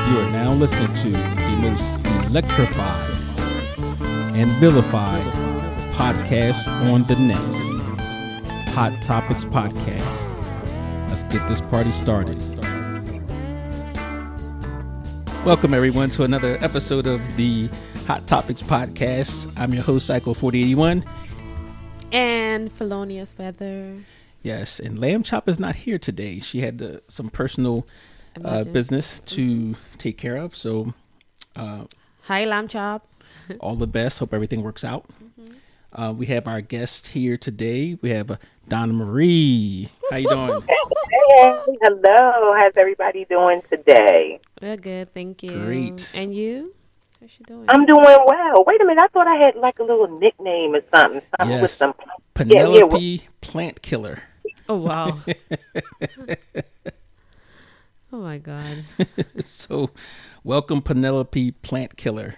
You are now listening to the most electrified and vilified podcast on the net, Hot Topics Podcast. Let's get this party started. Welcome, everyone, to another episode of the Hot Topics Podcast. I'm your host, Psycho 4081. And Felonious Feather. Yes, and Lamb Chop is not here today. She had some personal business to take care of. So, hi, Lamb Chop. All the best. Hope everything works out. We have our guest here today. We have Donna Marie. How you doing? Hey, hello. How's everybody doing today? We're good, thank you. Great. And you? How's she doing? I'm doing well. Wait a minute. I thought I had like a little nickname or something. Something with Yes, some Penelope Plant Killer. Oh, wow. Oh, my God. So, welcome Penelope Plant Killer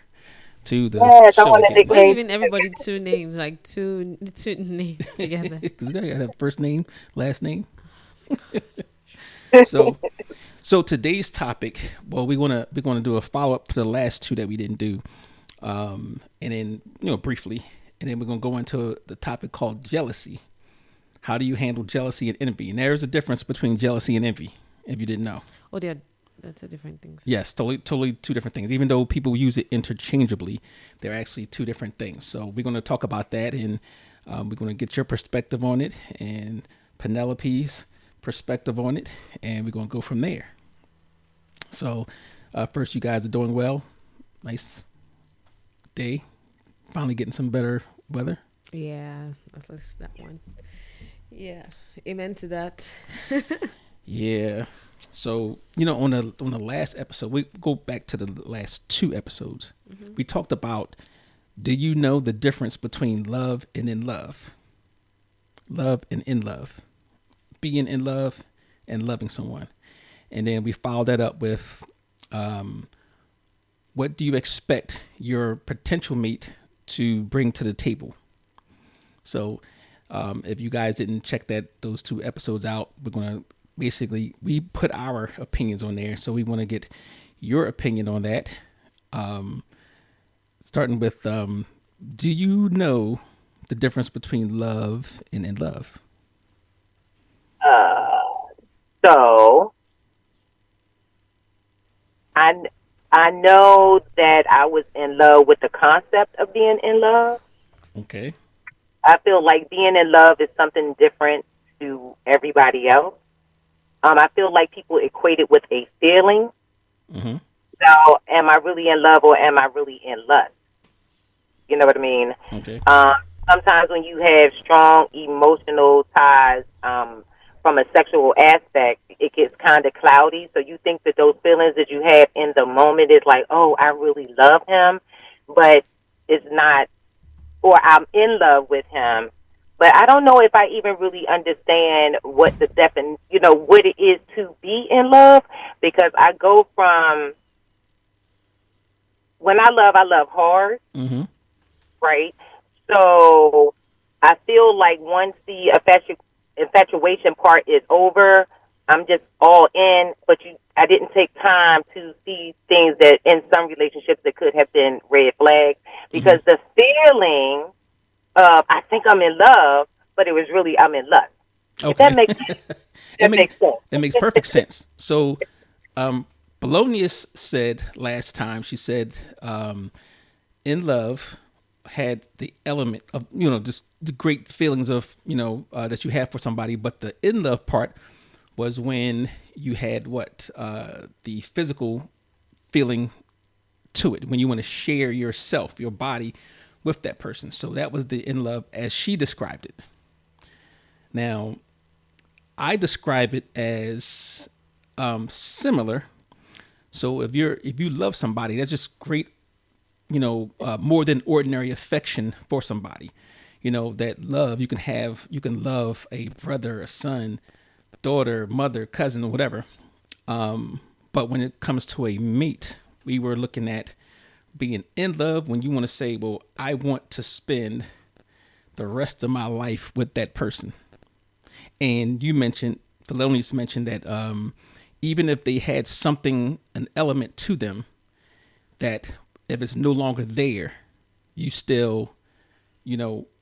to the Yes, I show want to again. Why giving everybody two names, like two names together? Because we gotta have first name, last name. So today's topic, well, we're gonna do a follow up to the last two that we didn't do, and then briefly, and then we're gonna go into the topic called jealousy. How do you handle jealousy and envy? And there is a difference between jealousy and envy, if you didn't know. Oh, they're two different things. Yes, totally two different things. Even though people use it interchangeably, they're actually two different things. So we're going to talk about that, and we're going to get your perspective on it and Penelope's perspective on it, and we're going to go from there. So first, you guys are doing well. Nice day. Finally getting some better weather. Yeah, at least that one. Yeah, amen to that. Yeah. So, on the last episode, we go back to the last two episodes. Mm-hmm. We talked about, do you know the difference between love and in love? Love and in love. Being in love and loving someone. And then we followed that up with, what do you expect your potential mate to bring to the table? So, if you guys didn't check those two episodes out, we're going to basically, we put our opinions on there. So we want to get your opinion on that. Starting with, do you know the difference between love and in love? So I know that I was in love with the concept of being in love. Okay. I feel like being in love is something different to everybody else. I feel like people equate it with a feeling. Mm-hmm. So, am I really in love or am I really in lust? You know what I mean? Okay. Sometimes when you have strong emotional ties from a sexual aspect, it gets kind of cloudy. So you think that those feelings that you have in the moment is like, oh, I really love him, but it's not, or I'm in love with him. But I don't know if I even really understand what the what it is to be in love, because I go from, when I love hard, Mm-hmm. right? So I feel like once the infatuation part is over, I'm just all in, but I didn't take time to see things that in some relationships that could have been red flags, because the feeling of, I think I'm in love, but it was really, I'm in lust. Okay. If that makes sense. Makes sense. It makes perfect sense. So, Polonius said last time, she said, in love had the element of, just the great feelings of, that you have for somebody. But the in love part was when you had the physical feeling to it, when you want to share yourself, your body with that person. So that was the in love as she described it. Now, I describe it as similar. So if you love somebody, that's just great, more than ordinary affection for somebody. That love, you can love a brother, a son, daughter, mother, cousin, or whatever. But when it comes to a mate, we were looking at being in love when you want to say, well, I want to spend the rest of my life with that person. And you mentioned, Thelonious mentioned that even if they had something, an element to them that if it's no longer there, you still,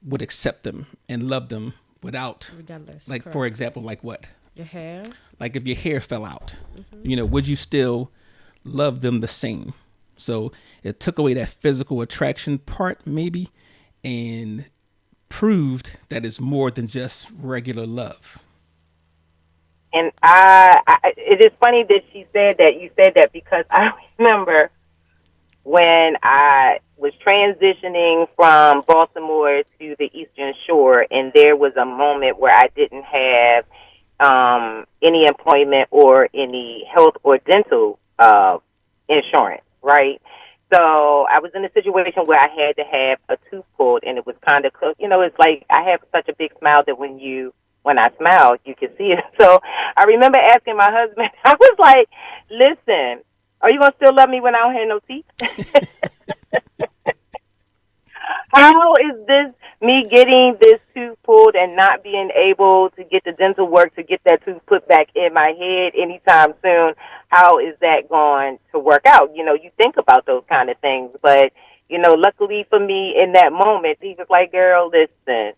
would accept them and love them without, Regardless. like, Correct. for example, like what? Your hair. Like if your hair fell out, would you still love them the same? So it took away that physical attraction part, maybe, and proved that it's more than just regular love. And it is funny that she said that. You said that because I remember when I was transitioning from Baltimore to the Eastern Shore, and there was a moment where I didn't have any employment or any health or dental insurance, right? So I was in a situation where I had to have a tooth pulled, and it was kind of, it's like I have such a big smile that when I smile, you can see it. So I remember asking my husband, I was like, listen, are you going to still love me when I don't have no teeth? How is this me getting this tooth pulled and not being able to get the dental work to get that tooth put back in my head anytime soon? How is that going to work out? You think about those kind of things. But, luckily for me in that moment, he was like, girl, listen,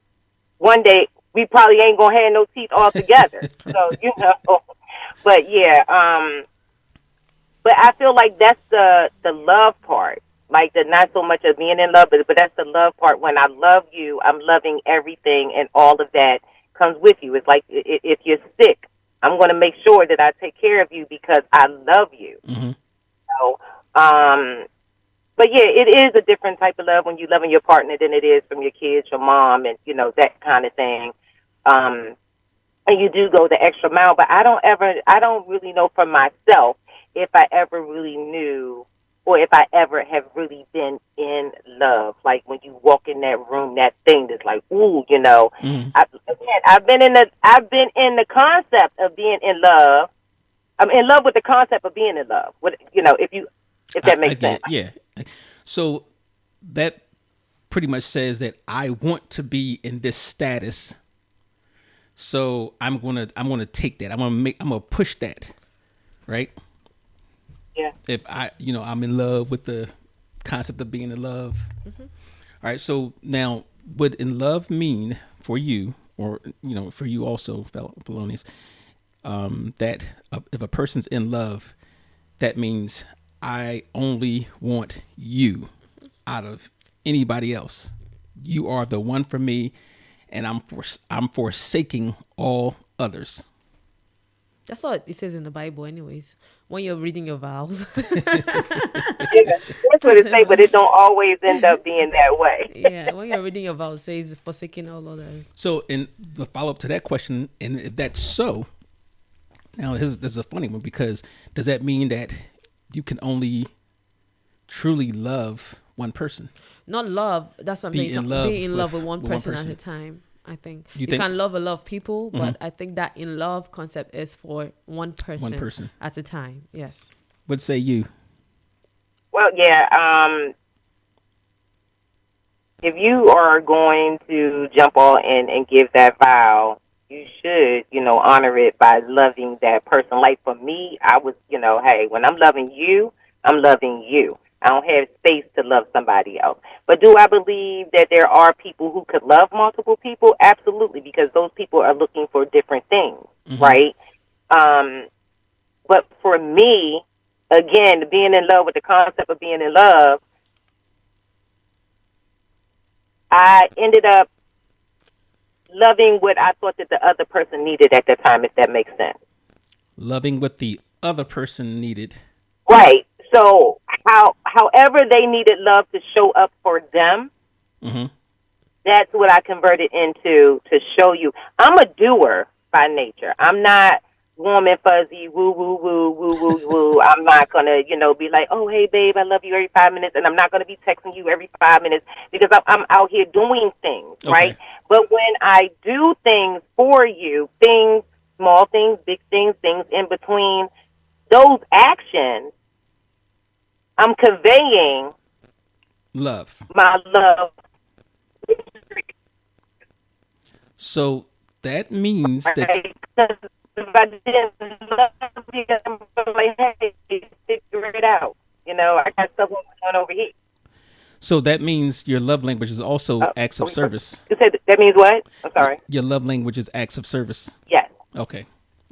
one day we probably ain't going to have no teeth altogether. So, but yeah, but I feel like that's the love part. Like the not so much of being in love, but that's the love part. When I love you, I'm loving everything, and all of that comes with you. It's like if you're sick, I'm going to make sure that I take care of you because I love you. Mm-hmm. So, but yeah, it is a different type of love when you're loving your partner than it is from your kids, your mom, and that kind of thing. And you do go the extra mile, but I don't really know for myself if I ever really knew, or if I ever have really been in love. Like when you walk in that room, that thing that's like, ooh, Mm-hmm. I've been in the concept of being in love. I'm in love with the concept of being in love. If that makes I get sense. it. Yeah. So that pretty much says that I want to be in this status. So I'm gonna take that. I'm gonna push that, right? Yeah. If I'm in love with the concept of being in love. Mm-hmm. All right. So now, would in love mean for you, or for you also, fellow Felonious, that if a person's in love, that means I only want you out of anybody else. You are the one for me, and I'm forsaking all others. That's what it says in the Bible, anyways. When you're reading your vows. Yeah, that's what it say, but it don't always end up being that way. Yeah, when you're reading your vows, it says forsaking all others. So, in the follow up to that question, and if that's so, now this is a funny one, because does that mean that you can only truly love one person? Not love. That's what I'm saying. Be in love Be in love with one with one person at person. a time. I think You you think- can love a lot of people, but Mhm. I think that in love concept is for one person at a time. Yes. What say you? Well, yeah. If you are going to jump all in and give that vow, you should, honor it by loving that person. Like for me, I was, hey, when I'm loving you, I'm loving you. I don't have space to love somebody else. But do I believe that there are people who could love multiple people? Absolutely, because those people are looking for different things, Mhm. right? But for me, again, being in love with the concept of being in love, I ended up loving what I thought that the other person needed at the time, if that makes sense. Loving what the other person needed. Right. So however they needed love to show up for them, Mm-hmm. that's what I converted into to show you. I'm a doer by nature. I'm not warm and fuzzy, woo, woo, woo, woo, woo, woo. I'm not going to, be like, oh, hey, babe, I love you every 5 minutes. And I'm not going to be texting you every 5 minutes because I'm out here doing things, Okay. right? But when I do things for you, things, small things, big things, things in between, those actions, I'm conveying Love. my love. So that means that Right? Because if I didn't love you, So that means your love language is also acts of You service. said that means what? I'm sorry. Your love language is acts of service. Yes. Okay.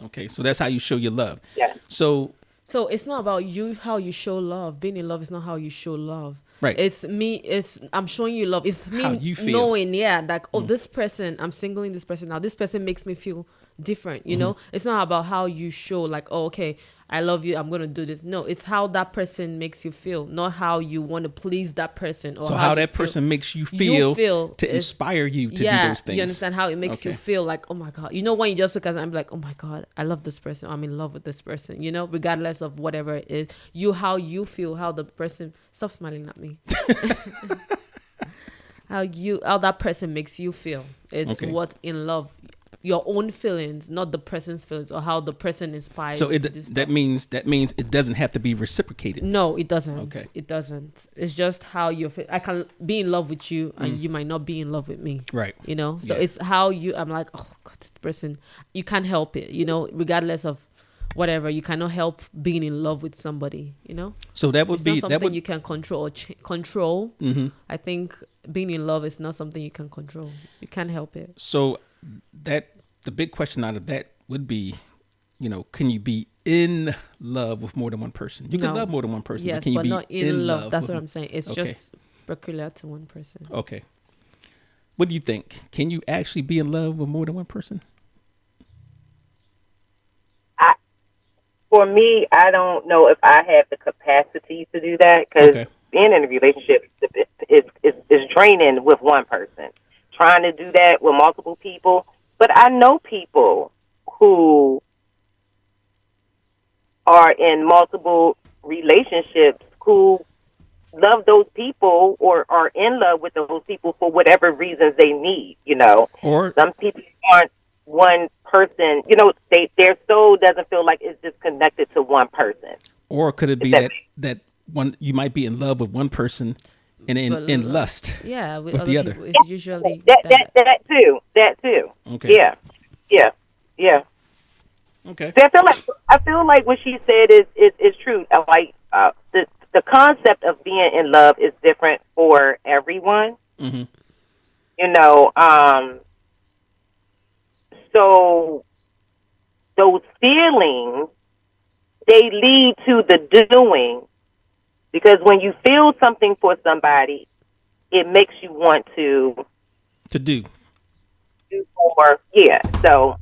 Okay. So that's how you show your love. Yes. So So it's not about you how you show love. Being in love is not how you show love. Right. It's me. It's I'm showing you love. It's me How you feel. knowing, yeah, like this person. I'm singling this person now. This person makes me feel different. You know, it's not about how you show. Like, oh, okay, I love you. I'm gonna do this. No, it's how that person makes you feel, not how you want to please that person. Or so how you that feel. person makes you You feel to is- inspire you to yeah, do those things. you understand how it makes you Okay. feel like, oh my God. You know, when you just look at it, I'm like, oh my God, I love this person. I'm in love with this person, you know, regardless of whatever it is. How you feel, how the person, stop smiling at me. how that person makes you feel. It's Okay. what in love, your own feelings, not the person's feelings or how the person inspires So you to do stuff. that means it doesn't have to be reciprocated. No, it doesn't. Okay. It doesn't. It's just how you feel. I can be in love with you and you might not be in love with me. Right. You know? So Yeah. it's how I'm like, oh God, this person, you can't help it, you know, regardless of whatever, you cannot help being in love with somebody, you know? So that would It's be not something that would you can control or control. Mhm. I think being in love is not something you can control. You can't help it. So that the big question out of that would be, you know, can you be in love with more than one person? You can No. love more than one person, Yes, but can you but be not in love. That's with- what I'm saying. It's Okay. just peculiar to one person. Okay. What do you think? Can you actually be in love with more than one person? For me, I don't know if I have the capacity to do that because Okay. being in a relationship is draining with one person. Trying to do that with multiple people, but I know people who are in multiple relationships who love those people or are in love with those people for whatever reasons they need. You know, Or some people aren't one person. You know, their soul doesn't feel like it's just connected to one person. or could it be that- that one you might be in love with one person and But in lust? Yeah, with with other the other. people, it's usually That too. Okay. Yeah. Okay. See, I feel like what she said is true. Like the concept of being in love is different for everyone. Mm-hmm. You know, so those feelings they lead to the doing because when you feel something for somebody, it makes you want to To do. do more. Yeah. So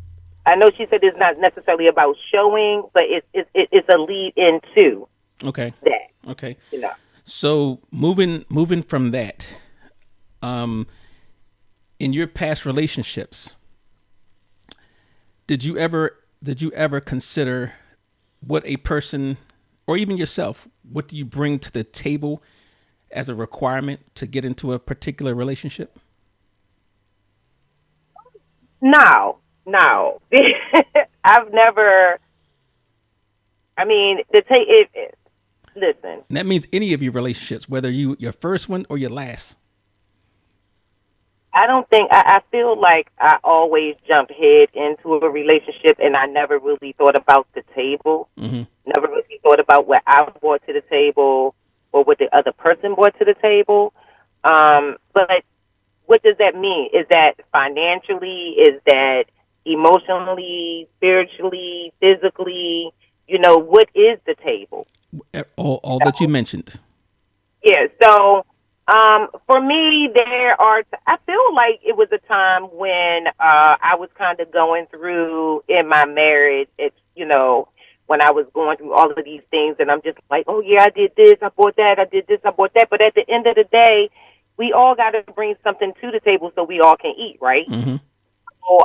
I know she said it's not necessarily about showing, but it's a lead into Okay. that. Okay. You know. So moving from that, in your past relationships, did you ever consider what a person or even yourself, what do you bring to the table as a requirement to get into a particular relationship? No. I've never. I mean, listen. And that means any of your relationships, whether your first one or your last. I don't think I feel like I always jump head into a relationship, and I never really thought about the table. Mm-hmm. Never really thought about what I brought to the table or what the other person brought to the table. But what does that mean? Is that financially? Is that emotionally, spiritually, physically? You know, what is the table? All that you mentioned. Yeah, so for me, I feel like it was a time when I was kind of going through in my marriage, when I was going through all of these things, and I'm just like, oh, yeah, I did this, I bought that, I did this, I bought that. But at the end of the day, we all got to bring something to the table so we all can eat, right? Mm-hmm. So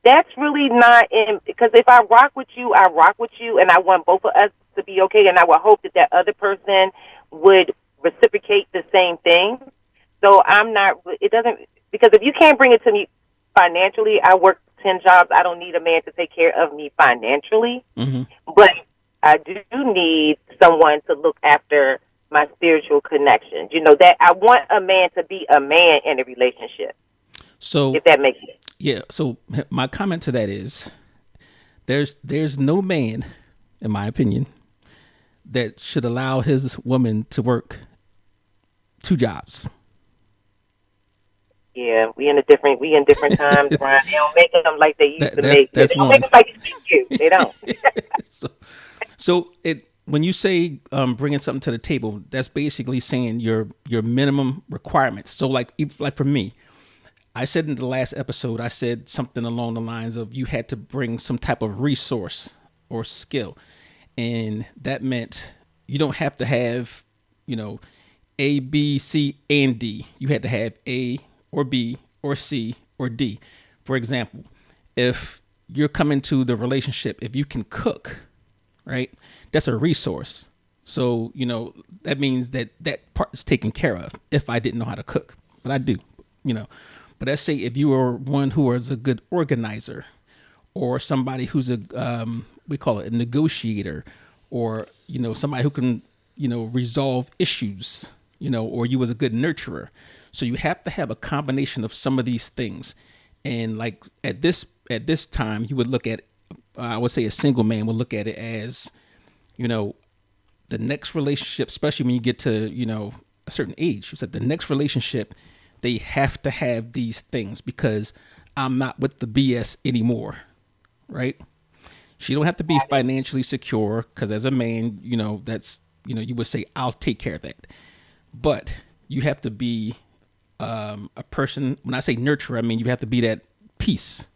that's really not in, because if I rock with you, I rock with you, and I want both of us to be okay, and I would hope that other person would reciprocate the same thing. So it doesn't, because if you can't bring it to me financially, I work 10 jobs, I don't need a man to take care of me financially, Mm-hmm. but I do need someone to look after my spiritual connections. You know, that I want a man to be a man in a relationship, So if that makes sense. yeah. So my comment to that is, there's no man, in my opinion, that should allow his woman to work 2 jobs. Yeah, we in different times, Brian. They don't make them like they used to make. They That's don't make one. them like they used to. They don't. so, so it when you say bringing something to the table, that's basically saying your minimum requirements. So like for me, I said in the last episode, I said something along the lines of you had to bring some type of resource or skill, and that meant you don't have to have, A, B, C, and D. You had to have A or B or C or D. For example, if you're coming to the relationship, if you can cook, right, that's a resource. So, that means that part is taken care of if I didn't know how to cook, but I do, But let's say if you are one who is a good organizer or somebody who's we call it a negotiator, or, somebody who can, resolve issues, or you was a good nurturer. So you have to have a combination of some of these things. And like at this time, you would look at, I would say a single man would look at it as, the next relationship, especially when you get to, a certain age, you said the next relationship, they have to have these things because I'm not with the BS anymore. Right. She don't have to be financially secure because as a man, that's, you would say, I'll take care of that. But you have to be a person. When I say nurture, I mean, you have to be that peace.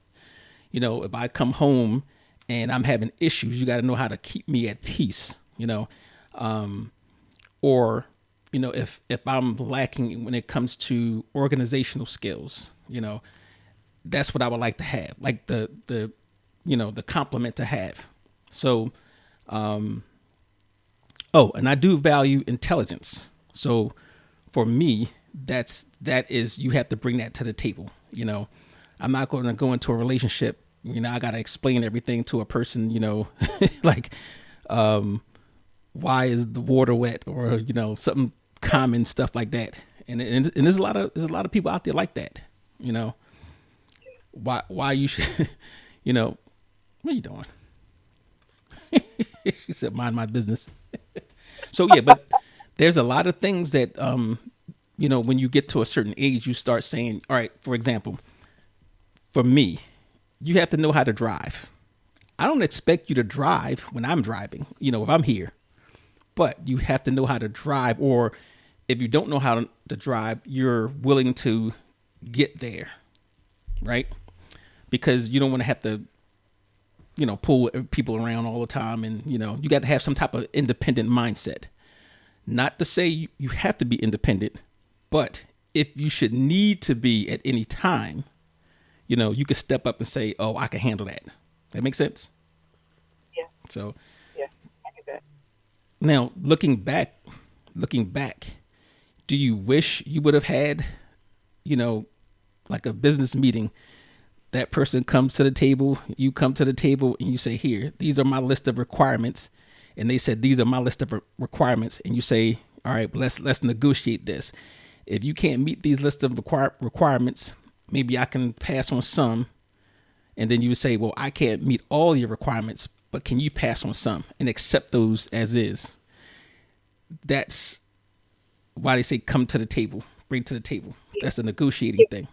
If I come home and I'm having issues, you got to know how to keep me at peace, or, if I'm lacking when it comes to organizational skills, that's what I would like to have, like the compliment to have. So, and I do value intelligence. So for me, that is, you have to bring that to the table. I'm not going to go into a relationship. I got to explain everything to a person, like, why is the water wet, or, something common stuff like that. And there's a lot of people out there like that, why you should, what are you doing? She said, mind my business. So yeah, but there's a lot of things that, when you get to a certain age, you start saying, all right, for example, for me, you have to know how to drive. I don't expect you to drive when I'm driving, if I'm here, but you have to know how to drive. Or if you don't know how to drive, you're willing to get there, right? Because you don't want to have to, pull people around all the time. And, you got to have some type of independent mindset. Not to say you have to be independent, but if you should need to be at any time, you could step up and say, oh, I can handle that. That makes sense? Yeah. So, yeah, I get that. Now, looking back, do you wish you would have had, like a business meeting? That person comes to the table, you come to the table, and you say, here, these are my list of requirements. And they said, these are my list of requirements. And you say, all right, let's negotiate this. If you can't meet these list of requirements, maybe I can pass on some. And then you would say, well, I can't meet all your requirements, but can you pass on some and accept those as is? That's why they say, come to the table, bring to the table. That's a negotiating thing.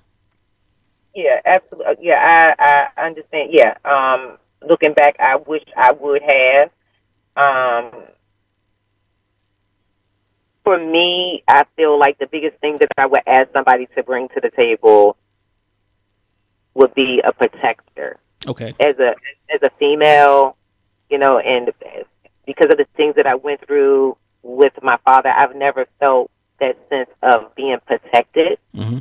Yeah, absolutely. Yeah, I understand. Yeah. Looking back, I wish I would have. For me, I feel like the biggest thing that I would ask somebody to bring to the table would be a protector. Okay. As a female, and because of the things that I went through with my father, I've never felt that sense of being protected. Mm-hmm.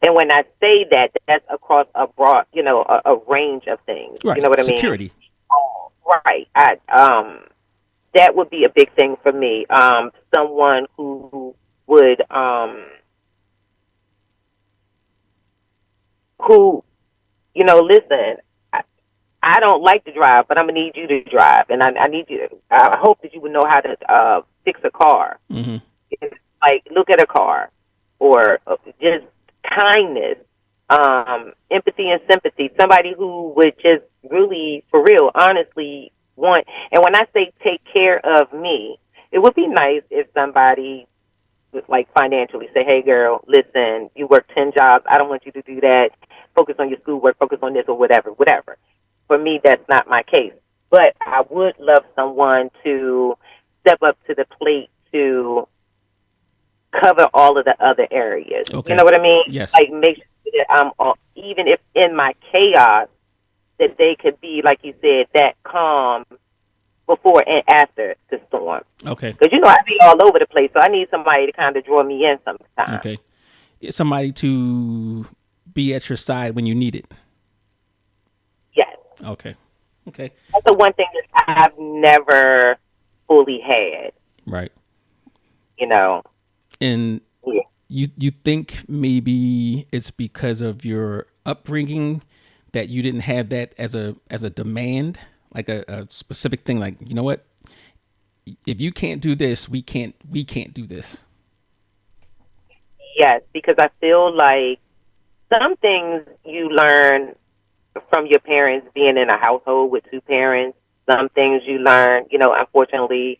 And when I say that, that's across a broad, a range of things. Right. You know what I mean? Security. Right. That would be a big thing for me. Someone who would, listen, I don't like to drive, but I'm going to need you to drive. And I need you to, I hope that you would know how to fix a car. Mm-hmm. Like, look at a car, or just kindness, empathy and sympathy. Somebody who would just really, for real, honestly want. And when I say take care of me, it would be nice if somebody would, like, financially say, hey, girl, listen, you work 10 jobs. I don't want you to do that. Focus on your schoolwork, focus on this or whatever. For me, that's not my case. But I would love someone to step up to the plate to cover all of the other areas. Okay. You know what I mean? Yes. Like, make sure that even if in my chaos, that they could be, like you said, that calm before and after the storm. Okay. Because, I be all over the place, so I need somebody to kind of draw me in sometimes. Okay. Somebody to be at your side when you need it. Yes. Okay. Okay. That's the one thing that I've never fully had. Right. Yeah. And you think maybe it's because of your upbringing that you didn't have that as a demand, like a specific thing, like, you know what, if you can't do this, we can't do this. Yes, because I feel like some things you learn from your parents being in a household with two parents. Some things you learn, unfortunately,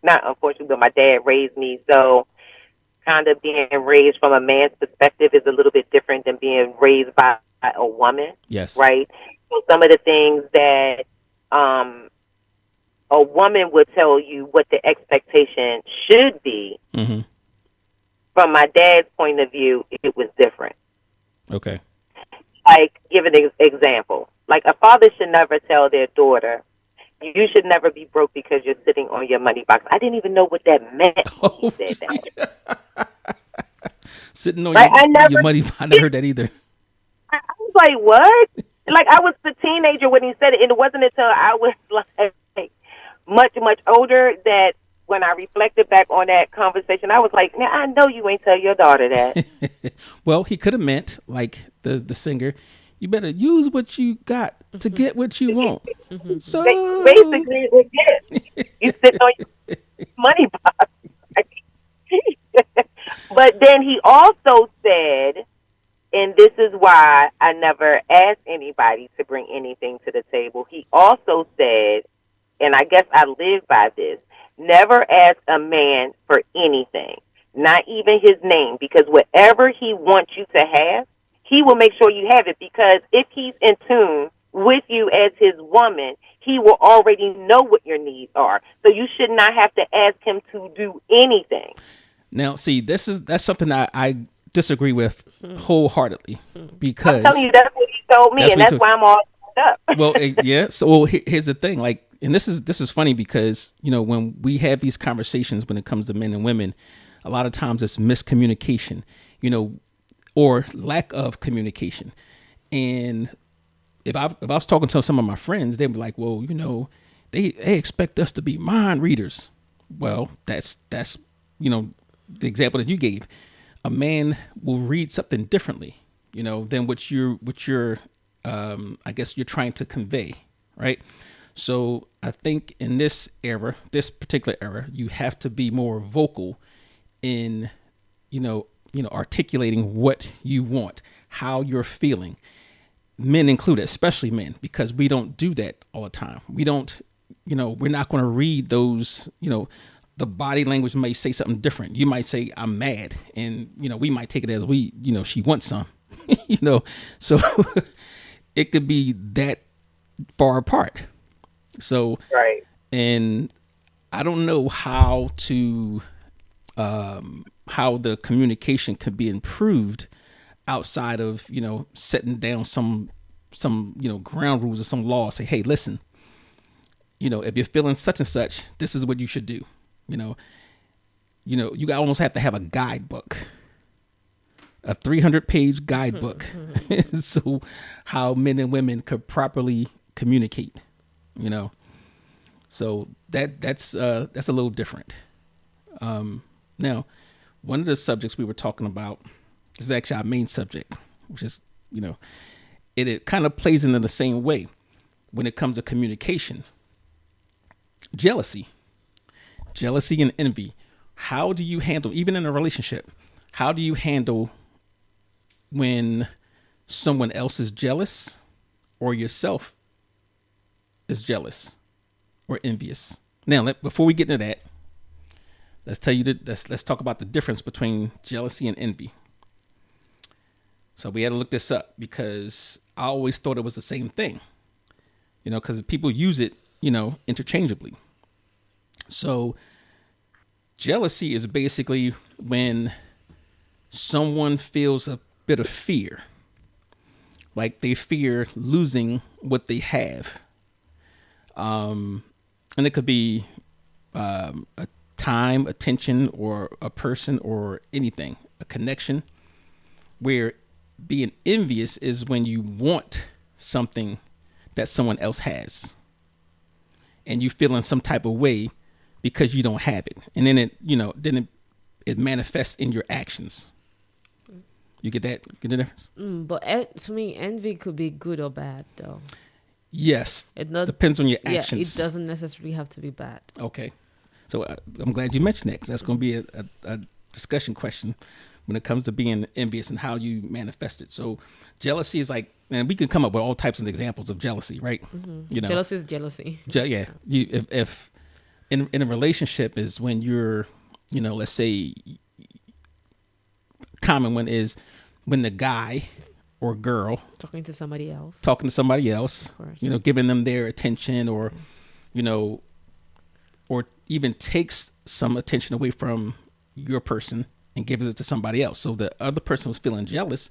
not unfortunately, but my dad raised me. So kind of being raised from a man's perspective is a little bit different than being raised by a woman. Yes. Right? So some of the things that a woman would tell you what the expectation should be, Mm-hmm. from my dad's point of view, it was different. Okay. Like, give an example. Like, a father should never tell their daughter, you should never be broke because you're sitting on your money box. I didn't even know what that meant when he said that. Sitting on Like, your money. I never heard that either. I was like, what? Like, I was a teenager when he said it, and it wasn't until I was, like, much older that when I reflected back on that conversation, I was like, now, I know you ain't tell your daughter that. Well, he could have meant, like the singer, you better use what you got to get what you want. So Basically, yes. You sit on your money box. But then he also said, and this is why I never asked anybody to bring anything to the table. He also said, and I guess I live by this, never ask a man for anything, not even his name, because whatever he wants you to have, he will make sure you have it, because if he's in tune with you as his woman, he will already know what your needs are. So you should not have to ask him to do anything. Now, see, that's something I disagree with wholeheartedly, because I'm telling you, that's what he told me, and that's why I'm all up. Well, yeah. So here's the thing, like, and this is funny because, when we have these conversations when it comes to men and women, a lot of times it's miscommunication, or lack of communication. And if I was talking to some of my friends, they'd be like, well, they expect us to be mind readers. Well, that's the example that you gave. A man will read something differently, than what you're I guess you're trying to convey, right? So I think in this particular era, you have to be more vocal in, articulating what you want, how you're feeling. Men included, especially men, because we don't do that all the time. We don't, we're not going to read those, the body language may say something different. You might say, I'm mad. And, we might take it as she wants some, so it could be that far apart. So, right. And I don't know how to, how the communication could be improved outside of, setting down some, ground rules or some laws. Say, hey, listen, if you're feeling such and such, this is what you should do. You almost have to have a guidebook, a 300-page guidebook. So how men and women could properly communicate, so that's a little different. Now, one of the subjects we were talking about is actually our main subject, which is, it kind of plays into the same way when it comes to communication. Jealousy and envy. How do you handle, even in a relationship, how do you handle when someone else is jealous or yourself is jealous or envious? Now, before we get into that, let's talk about the difference between jealousy and envy. So we had to look this up because I always thought it was the same thing, because people use it, interchangeably. So jealousy is basically when someone feels a bit of fear, like they fear losing what they have. And it could be a time, attention, or a person, or anything, a connection. Where being envious is when you want something that someone else has, and you feel in some type of way because you don't have it, and then it manifests in your actions. You get that? Get the difference? But to me, envy could be good or bad, though. Yes, it depends on your actions. Yeah, it doesn't necessarily have to be bad. Okay, so I'm glad you mentioned that, because that's going to be a discussion question when it comes to being envious and how you manifest it. So jealousy is like, and we can come up with all types of examples of jealousy, right? Mm-hmm. Jealousy is jealousy. Yeah. If in a relationship is when you're, let's say, common one is when the guy or girl talking to somebody else, of course. Giving them their attention, or, or even takes some attention away from your person and gives it to somebody else. So the other person who's feeling jealous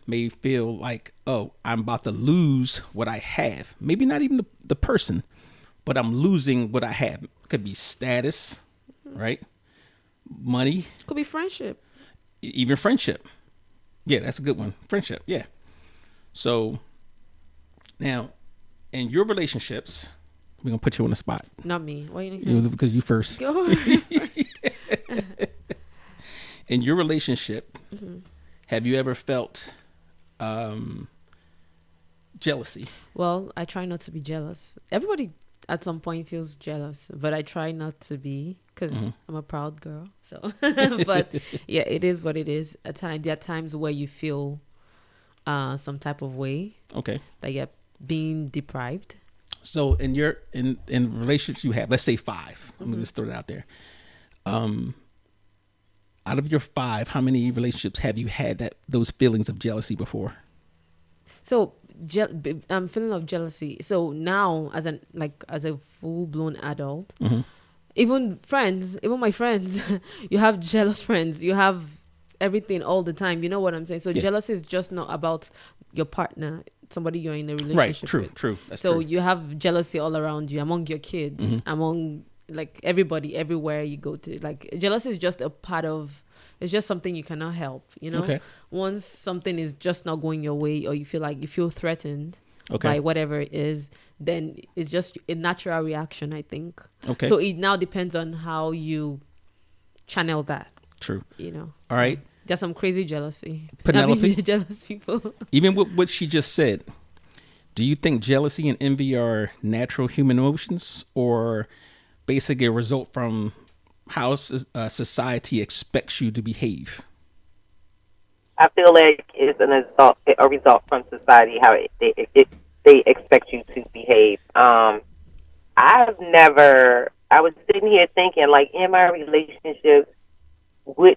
may feel like, oh, I'm about to lose what I have. Maybe not even the person, but I'm losing what I have. Could be status, right? Money. Could be friendship. Even friendship. Yeah, that's a good one. Friendship, yeah. So now, in your relationships, we're going to put you on the spot. Not me. Why you because you first. Go. In your relationship, have you ever felt jealousy? Well, I try not to be jealous. Everybody at some point feels jealous, but I try not to be, because I'm a proud girl. So, but yeah, it is what it is. There are times where you feel some type of way. Okay. That you're being deprived. So in relationships you have, let's say 5. Let me just throw it out there. Out of your 5, how many relationships have you had those feelings of jealousy before? So feeling of jealousy. So now, as a full blown adult, even my friends, you have jealous friends. You have everything all the time. You know what I'm saying? So jealousy is just not about your partner, somebody you're in a relationship with. Right. True. That's so true. You have jealousy all around you, among your kids, among everybody, everywhere you go to. Jealousy is just a part of. It's just something you cannot help, Okay. Once something is just not going your way, or you feel threatened by whatever it is, then it's just a natural reaction, I think. Okay. So it now depends on how you channel that. True. All right. There's some crazy jealousy. Penelope, jealous people. Even with what she just said, do you think jealousy and envy are natural human emotions, or basically a result from how society expects you to behave? I feel like it's a result from society, how they expect you to behave. I was sitting here thinking, in my relationship, was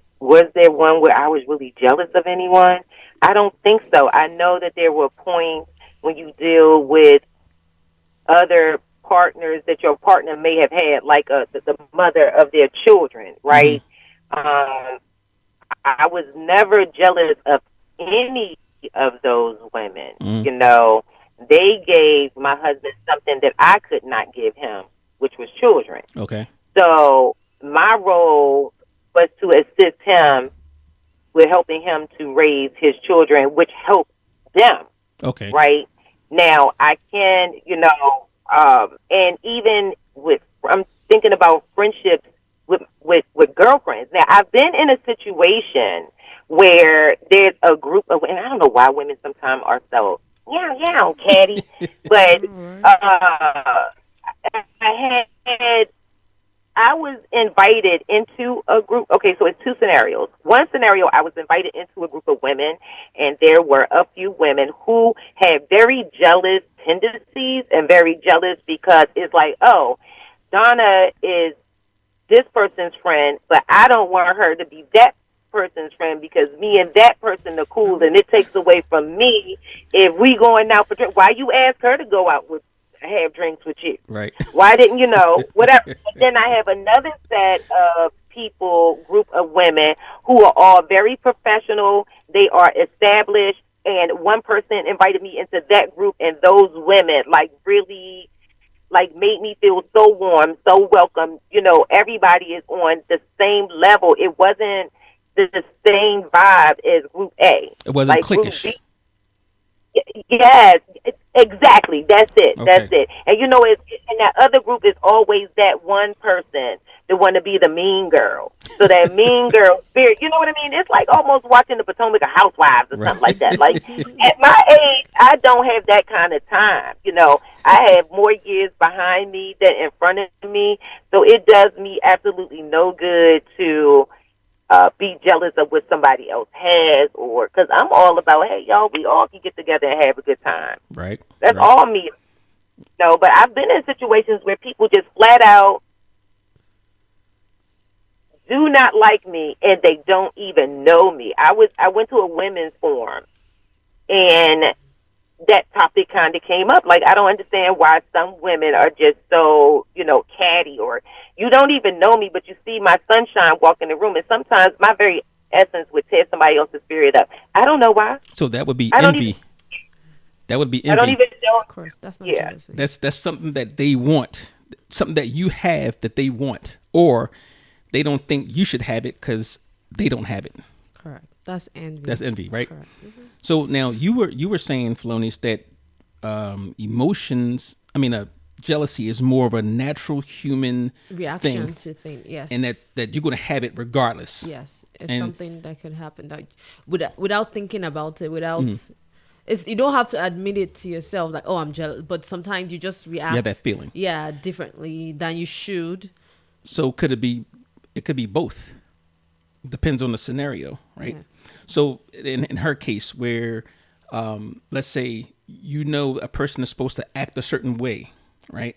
there one where I was really jealous of anyone? I don't think so. I know that there were points when you deal with other partners that your partner may have had, the mother of their children, right? I was never jealous of any of those women. They gave my husband something that I could not give him, which was children. Okay. So my role was to assist him with helping him to raise his children, which helped them. Okay. Right? Now, I can, and even I'm thinking about friendships with girlfriends. Now, I've been in a situation where there's a group of, and I don't know why women sometimes are so, catty, but I was invited into a group. Okay, so it's 2 scenarios. One scenario, I was invited into a group of women, and there were a few women who had very jealous tendencies and very jealous because it's like, oh, Donna is this person's friend, but I don't want her to be that person's friend because me and that person are cool, and it takes away from me if we going out for drink. Why you ask her to go out with have drinks with you? Right. Why didn't you know? Whatever. But then I have another set of people, group of women who are all very professional. They are established, and one person invited me into that group, and those women like really like made me feel so warm, so welcome. You know, everybody is on the same level. It wasn't the same vibe as Group A. It wasn't like cliquish. Group B, yes, exactly. That's it. Okay. That's it. And you know, and that other group is always that one person that want to be the mean girl. So that mean girl spirit, you know what I mean? It's like almost watching the Potomac Housewives or something like that. Like at my age, I don't have that kind of time. You know, I have more years behind me than in front of me. So it does me absolutely no good to be jealous of what somebody else has, or because I'm all about, hey, y'all, we all can get together and have a good time. Right. That's right. all me. No, but I've been in situations where people just flat out do not like me, and they don't even know me. I went to a women's forum, and that topic kind of came up. Like, I don't understand why some women are just so, you know, catty, or you don't even know me, but you see my sunshine walk in the room, and sometimes my very essence would tear somebody else's spirit up. I don't know why. So that would be I don't envy. That would be envy. I don't even know. Of course, that's not Yeah. jealousy. That's something that they want, something that you have that they want, or they don't think you should have it because they don't have it. Correct. That's envy. That's envy, right? Correct. Mm-hmm. So now you were saying, Philonis, that emotions, jealousy is more of a natural human Reaction thing, to things, yes. and that you're going to have it regardless. Yes, it's And- something that can happen that without thinking about it, without Mm-hmm. it's you don't have to admit it to yourself like, oh, I'm jealous, but sometimes you just react. You have that feeling. Yeah, differently than you should. So could it be? It could be both. Depends on the scenario, right? Yeah. So in her case, where let's say you know a person is supposed to act a certain way, right?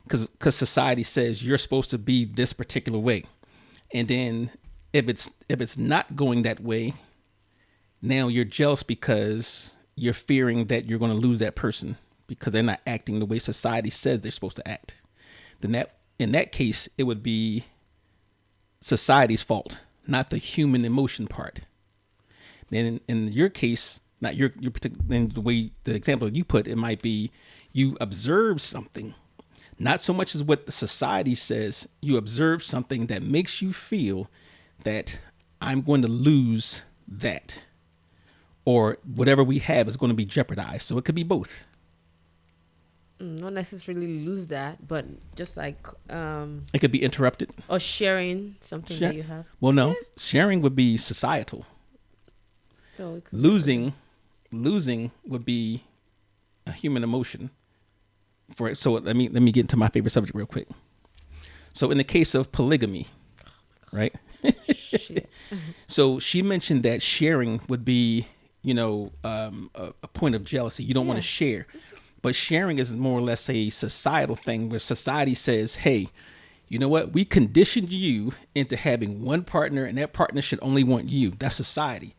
Because society says you're supposed to be this particular way, and then if it's not going that way, now you're jealous because you're fearing that you're going to lose that person because they're not acting the way society says they're supposed to act. Then in that case, it would be society's fault, not the human emotion part. Then in your case, not your particular, in the way the example you put, it might be you observe something, not so much as what the society says. You observe something that makes you feel that I'm going to lose that, or whatever we have is going to be jeopardized. So it could be both. Not necessarily lose that, but just like It could be interrupted. or sharing something Share- that you have. Well, no, sharing would be societal. So it could Losing would be a human emotion. So let me get into my favorite subject real quick. So in the case of polygamy, right? shit. So she mentioned that sharing would be, a point of jealousy. You don't want Yeah. to share, but sharing is more or less a societal thing where society says, "Hey, you know what? We conditioned you into having one partner, and that partner should only want you." That's society.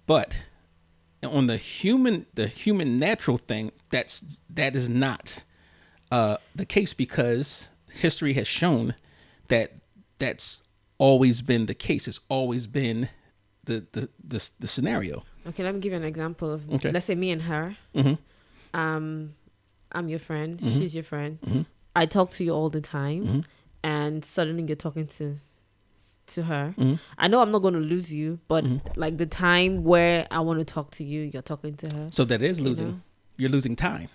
But on the human natural thing, that is not the case, because history has shown that that's always been the case. It's always been the scenario. Okay, let me give you an example of Okay. let's say me and her. Mm-hmm. I'm your friend. Mhm. She's your friend. Mhm. I talk to you all the time, Mhm. and suddenly you're talking to her. Mhm. I know I'm not going to lose you, but Mhm. like the time where I want to talk to you, you're talking to her. So that is You losing. know? You're losing time.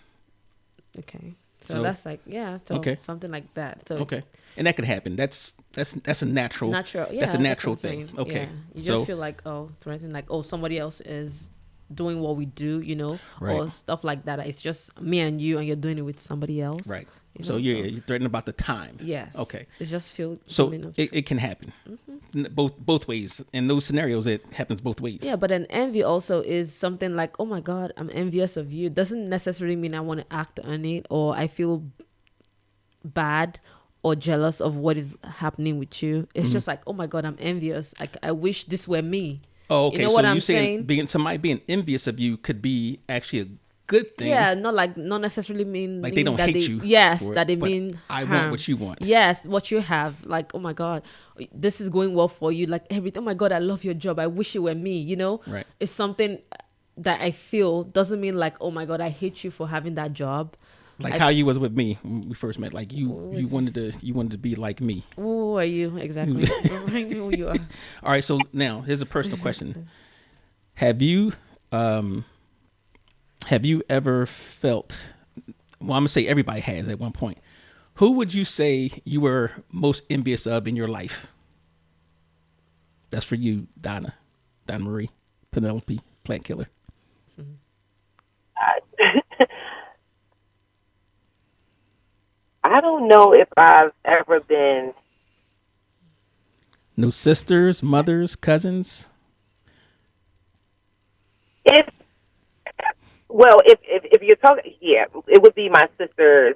Okay, so, So- that's like so Okay. something like that. So Okay, and that could happen. That's a natural. natural. Yeah, that's a what natural I'm thing. saying. Okay. Yeah. You So- just feel like threatened, like somebody else is doing what we do, or Right. stuff like that. It's just me and you, and you're doing it with somebody else. Right. You So know, you're threatened about the time. Yes. Okay. It's just So feeling of it can happen. Both ways. In those scenarios, it happens both ways. Yeah, but an envy also is something like, oh my God, I'm envious of you. Doesn't necessarily mean I want to act on it or I feel bad or jealous of what is happening with you. It's just like, oh my God, I'm envious. Like, I wish this were me. Oh, okay. You know So what you I'm saying saying? being somebody being envious of you could be actually a good thing. Yeah, not necessarily mean Like they don't that hate you Yes, for it, that they but mean I want harm. what you want. Yes, what you have. Like, oh my God, this is going well for you. Like everything. Oh my God, I love your job. I wish it were me. You know, Right. It's something that I feel doesn't mean like, oh my God, I hate you for having that job. Like I- how you was with me when we first met. Like you wanted to be like me. Who are you exactly? Who you are? All right. So now here's a personal question. Have you ever felt? Well, I'm gonna say everybody has at one point. Who would you say you were most envious of in your life? That's for you, Donna Marie, Penelope, Plant Killer. I don't know if I've ever been. No sisters, mothers, cousins. If if you're talking, yeah, it would be my sisters.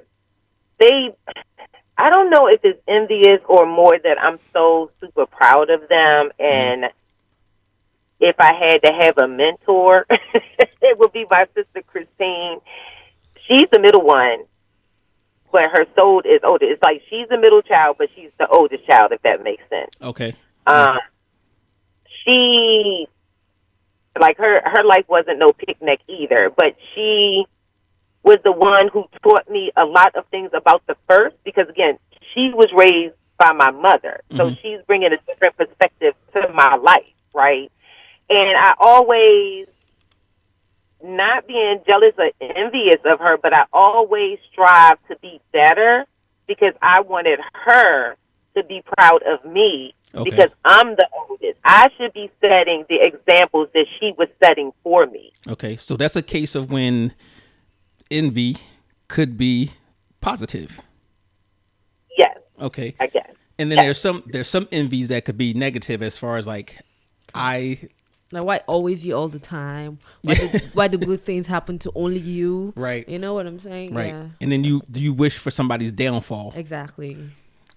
I don't know if it's envious or more that I'm so super proud of them, and if I had to have a mentor, it would be my sister Christine. She's the middle one, but her soul is older. It's like she's the middle child, but she's the oldest child, if that makes sense. Okay. She, like, her life wasn't no picnic either, but she was the one who taught me a lot of things about the first, because again, she was raised by my mother, so she's bringing a different perspective to my life, right? And I always, not being jealous or envious of her, but I always strive to be better because I wanted her to be proud of me. Okay. Because I'm the oldest. I should be setting the examples that she was setting for me. Okay. So that's a case of when envy could be positive. Yes, Okay. I guess. And then Yes. there's some envies that could be negative as far as like Like, why always you all the time? Why do good things happen to only you? Right. You know what I'm saying? Right. Yeah. And then you wish for somebody's downfall. Exactly.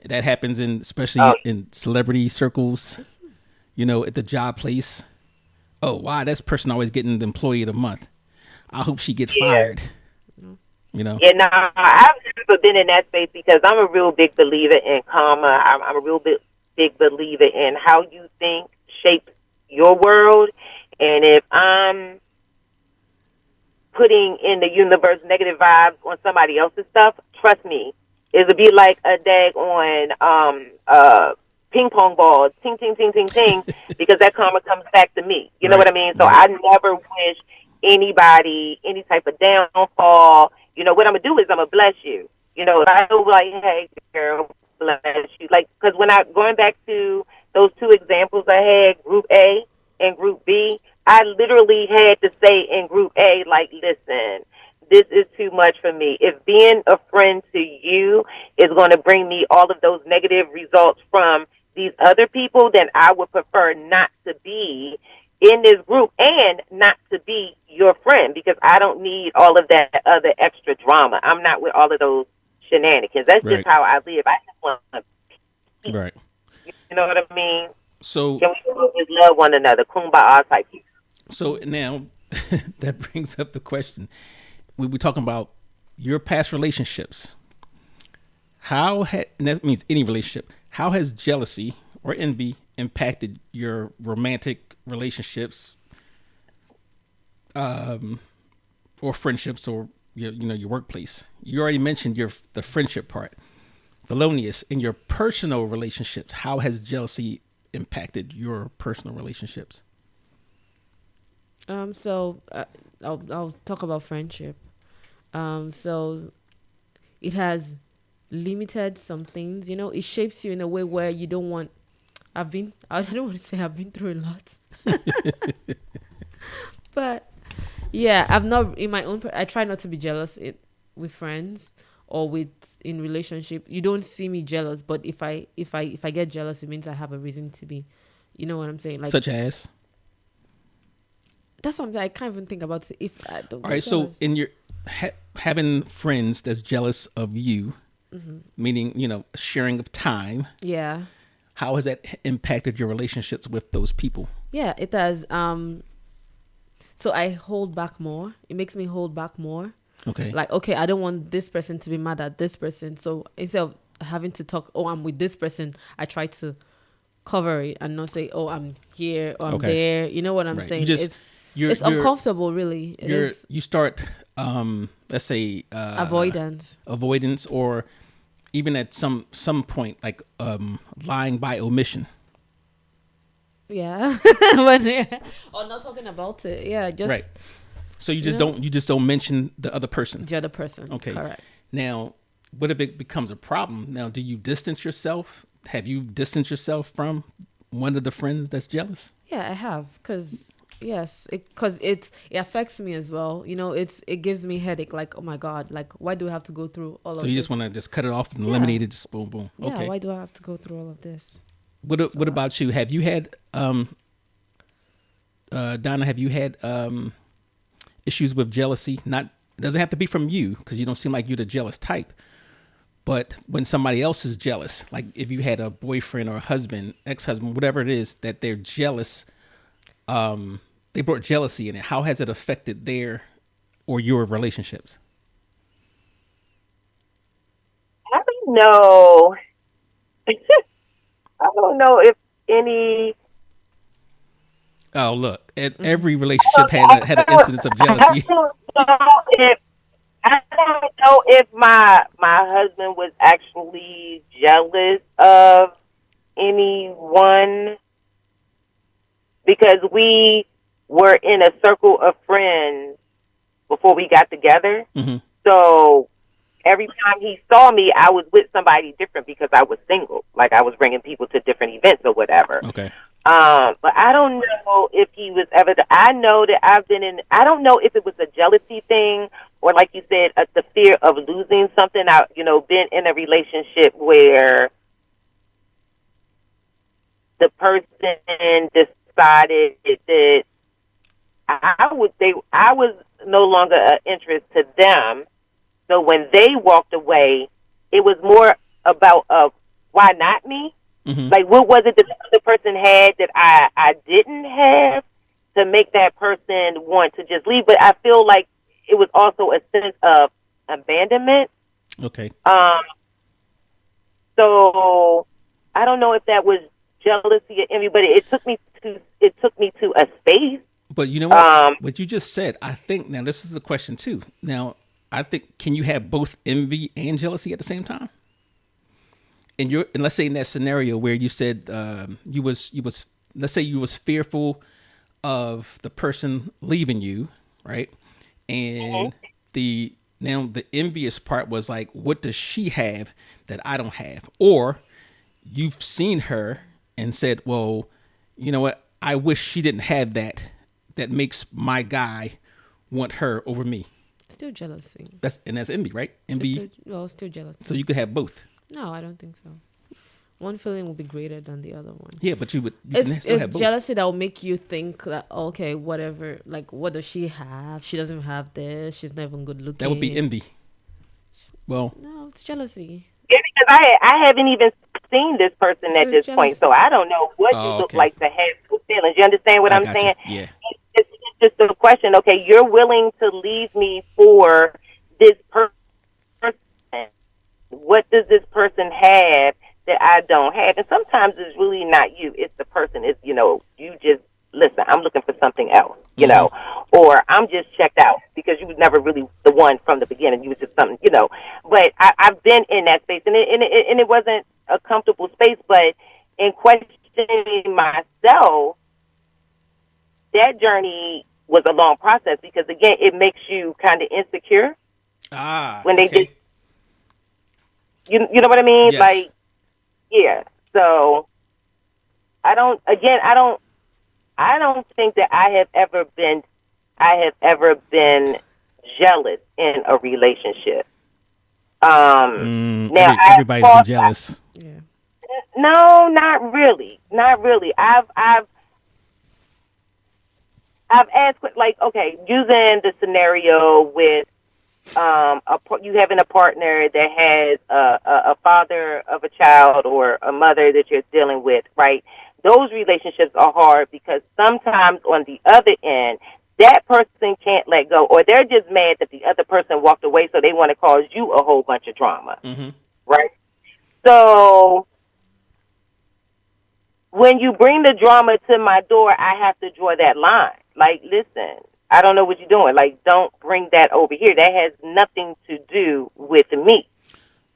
That happens especially in celebrity circles, at the job place. Oh, wow, this person always getting the employee of the month. I hope she gets fired. Yeah, no, I've never been in that space because I'm a real big believer in karma. I'm a real big believer in how you think shapes your world. And if I'm putting in the universe negative vibes on somebody else's stuff, trust me, it'll be like a dag on ping pong ball, ting, ting, ting, ting, ting, because that karma comes back to me. You know what I mean? So I never wish anybody any type of downfall. What I'm going to do is I'm going to bless you. I know, like, hey, girl, bless you. Like, because going back to those two examples I had, Group A and Group B, I literally had to say in Group A, like, listen, this is too much for me. If being a friend to you is going to bring me all of those negative results from these other people, then I would prefer not to be in this group and not to be your friend, because I don't need all of that other extra drama. I'm not with all of those shenanigans. That's just how I live. I just want to, Right. you know what I mean? So Can we just love one another? Kumbaya type people. So now that brings up the question. We were talking about your past relationships. And that means any relationship. How has jealousy or envy impacted your romantic relationships, or friendships, or your workplace? You already mentioned the friendship part. Thelonious, in your personal relationships, how has jealousy impacted your personal relationships? I'll talk about friendship. So it has limited some things. It shapes you in a way where you don't want. I don't want to say I've been through a lot, but yeah, I've not in my own. I try not to be jealous with friends or in relationship. You don't see me jealous, but if I get jealous, it means I have a reason to be. You know what I'm saying? Like, such as. That's something I can't even think about if I don't. All right, so in your having friends that's jealous of you, meaning, sharing of time. Yeah. How has that impacted your relationships with those people? Yeah, it does. So I hold back more. It makes me hold back more. Okay. Like, okay, I don't want this person to be mad at this person. So instead of having to talk, oh, I'm with this person, I try to cover it and not say, oh, I'm here or I'm Okay. there. You know what I'm Right. saying? You're It's uncomfortable, really. It is you start, let's say, avoidance, or even at some point, like lying by omission. yeah. Or not talking about it. Yeah, just Right. So you just don't mention the other person. the other person. Okay. Correct. Now, what if it becomes a problem? Now, do you distance yourself? Have you distanced yourself from one of the friends that's jealous? Yeah, I have, because it affects me as well. It gives me headache. Like, oh my god, like why do I have to go through all of So this? you just want to just cut it off and Yeah. eliminate it, just boom, boom. Yeah, Okay. why do I have to go through all of this? What about you? Have you had Donna? Have you had issues with jealousy? Not, it doesn't have to be from you, because you don't seem like you're the jealous type. But when somebody else is jealous, like if you had a boyfriend or a husband, ex-husband, whatever it is, that they're jealous, they brought jealousy in it. How has it affected their or your relationships? I don't know. I don't know if any. Oh, look, every relationship had an incidence of jealousy. I don't know if my husband was actually jealous of anyone, because we were in a circle of friends before we got together. Mm-hmm. So every time he saw me, I was with somebody different because I was single. Like, I was bringing people to different events or whatever. Okay. But I don't know if he was ever. I know that I've been in. I don't know if it was a jealousy thing, or like you said, the fear of losing something. Been in a relationship where the person decided that I was no longer an interest to them. So when they walked away, it was more about why not me? Mm-hmm. Like, what was it that the other person had that I didn't have to make that person want to just leave? But I feel like it was also a sense of abandonment. Okay. So I don't know if that was jealousy or envy, but it took me to a space. But you know what? What you just said, I think, now this is the question too. Now, I think, can you have both envy and jealousy at the same time? And let's say in that scenario where you said you was let's say you was fearful of the person leaving you, right? And the envious part was like, what does she have that I don't have? Or you've seen her and said, well, you know what? I wish she didn't have that. That makes my guy want her over me. Still jealousy. That's envy, right? Envy. Still jealousy. So you could have both. No, I don't think so. One feeling will be greater than the other one. Yeah, but you can still have It's both. jealousy that will make you think that, okay, whatever, like, what does she have? She doesn't have this. She's not even good looking. That would be envy. Well, no, it's jealousy. Yeah, because I haven't even seen this person at this point, so I don't know what you look like to have those feelings. You understand what I'm saying? Yeah. It's just a question. Okay, you're willing to leave me for this person. What does this person have that I don't have? And sometimes it's really not you. It's the person. It's, you just, listen, I'm looking for something else, or I'm just checked out because you was never really the one from the beginning. You was just something, But I've been in that space, and it wasn't a comfortable space. But in questioning myself, that journey was a long process because, again, it makes you kind of insecure. When they just, you know what I mean? Yes. Like, yeah. So I don't think that I have ever been jealous in a relationship. Now everybody's been jealous. Yeah. No, not really. Not really. I've asked, like, okay, using the scenario with you having a partner that has a father of a child or a mother that you're dealing with, right? Those relationships are hard because sometimes on the other end, that person can't let go, or they're just mad that the other person walked away, so they want to cause you a whole bunch of drama, Mm-hmm. right? So when you bring the drama to my door, I have to draw that line. Like, listen, I don't know what you're doing. Like, don't bring that over here. That has nothing to do with me.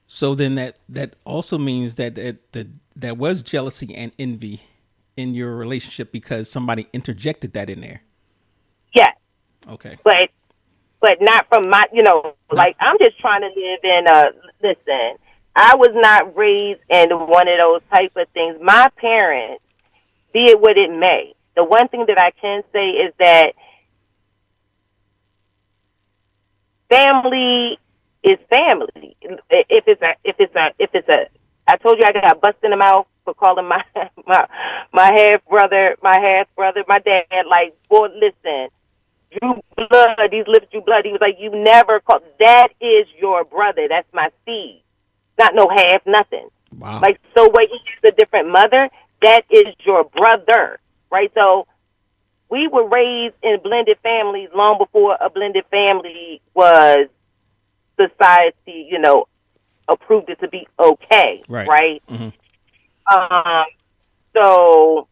So then that also means that there was jealousy and envy in your relationship because somebody interjected that in there. Yes, Okay. but not from my, Not like, I'm just trying to live in listen, I was not raised in one of those type of things. My parents, be it what it may, the one thing that I can say is that family is family. If it's a, I told you I got bust in the mouth for calling my my half brother, my dad. Like, boy, listen, drew blood. These lips drew blood. He was like, you never call. That is your brother. That's my seed. Not no half, nothing. wow. Like, so wait, he's a different mother. That is your brother, right? So we were raised in blended families long before a blended family was society, approved it to be okay, Right. right? Mm-hmm. Um, so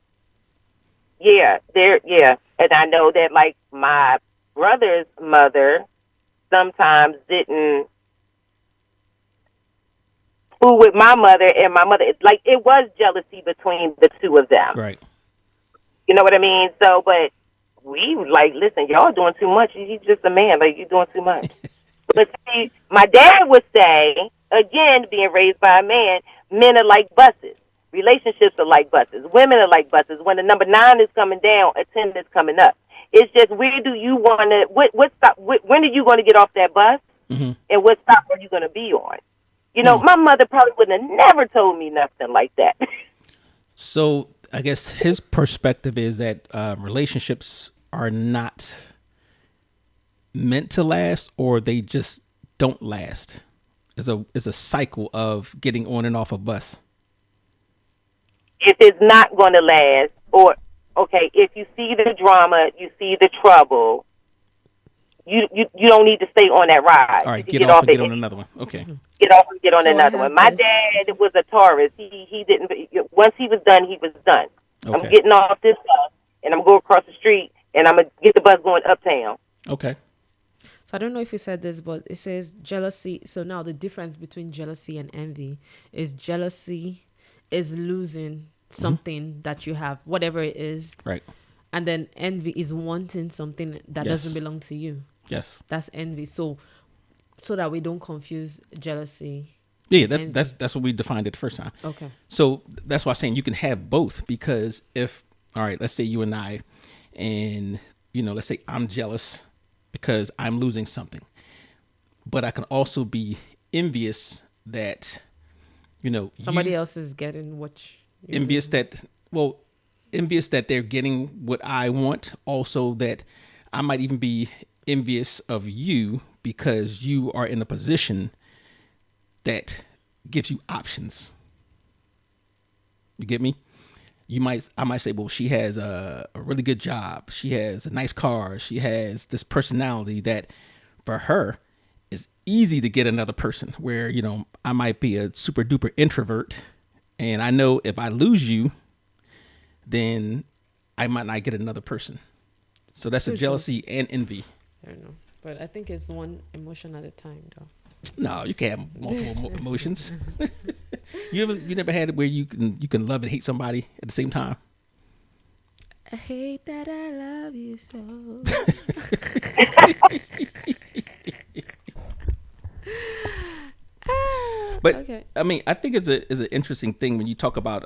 yeah, and I know that like my brother's mother sometimes didn't fool with my mother and my mother. It's like it was jealousy between the two of them. Right. You know what I mean? So, but we like, listen, y'all doing too much. He's just a man. Like, you doing too much. But see, my dad would say, again, being raised by a man, men are like buses. Relationships are like buses. Women are like buses. When the number 9 is coming down, a 10 is coming up. It's just, where do you want to, what stop, when are you going to get off that bus? Mm-hmm. And what stop are you going to be on? Hmm. My mother probably wouldn't have never told me nothing like that. So I guess his perspective is that relationships are not meant to last, or they just don't last. It's a cycle of getting on and off a bus. If it's not going to last, or, okay, if you see the drama, you see the trouble, you don't need to stay on that ride. All You right, can get get off off and get it. on another one. Okay. Get off and get on So I another one. have My this. dad was a Taurus. He didn't. Once he was done, he was done. I'm Okay. getting off this bus and I'm going to go across the street and I'm gonna get the bus going uptown. Okay. So I don't know if you said this, but it says jealousy. So now the difference between jealousy and envy is jealousy is losing something that you have, whatever it is, Right. and then envy is wanting something that Yes. doesn't belong to you. Yes. That's envy. So that we don't confuse jealousy. Yeah. Envy. That's what we defined it the first time. Okay. So that's why I'm saying you can have both, because if, all right, let's say you and I, and let's say I'm jealous because I'm losing something, but I can also be envious that Somebody else is getting what you envious that well envious that they're getting what I want. Also, that I might even be envious of you because you are in a position that gives you options. You get me? I might say, well, she has a really good job. She has a nice car. She has this personality that for her is easy to get another person, where, I might be a super duper introvert, and I know if I lose you, then I might not get another person. So that's So a jealousy and envy. I don't know. But I think it's one emotion at a time, though. No, you can't have multiple emotions. You never had it where you can love and hate somebody at the same time? I hate that I love you so. But Okay. I mean, I think it's an interesting thing when you talk about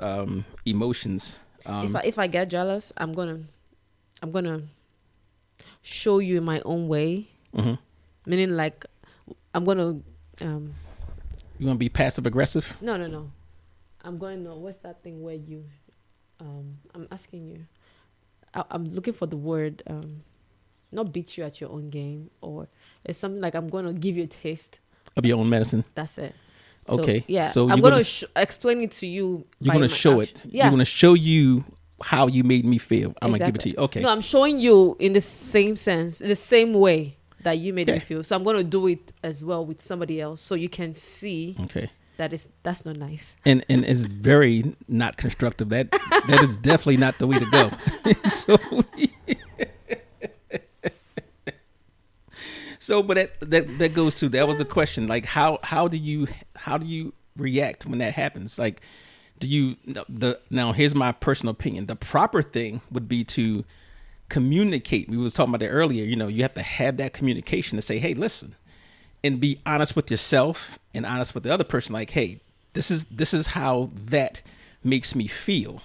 emotions. If I get jealous, I'm gonna show you in my own way. Mhm. Meaning, like, I'm gonna You want to be passive aggressive? no. I'm going to, what's that thing where you I'm asking you. I'm looking for the word not beat you at your own game, or it's something like I'm going to give you a taste. Of your own medicine. That's it. So, Okay. yeah. So I'm you're going to explain it to you. you're by gonna my show action. it. Yeah. You're gonna show you how you made me feel. I'm gonna give it to Exactly. you. Okay. No, I'm showing you in the same sense, the same way that you made me Okay. feel. So I'm going to do it as well with somebody else, so you can see Okay. that's not nice. And it's very not constructive. That is definitely not the way to go. so, but that goes to, that was the question. Like how do you react when that happens? Like, do you now here's my personal opinion. The proper thing would be to communicate. We was talking about that earlier. You have to have that communication to say, hey, listen, and be honest with yourself and honest with the other person. Like, hey, this is how that makes me feel,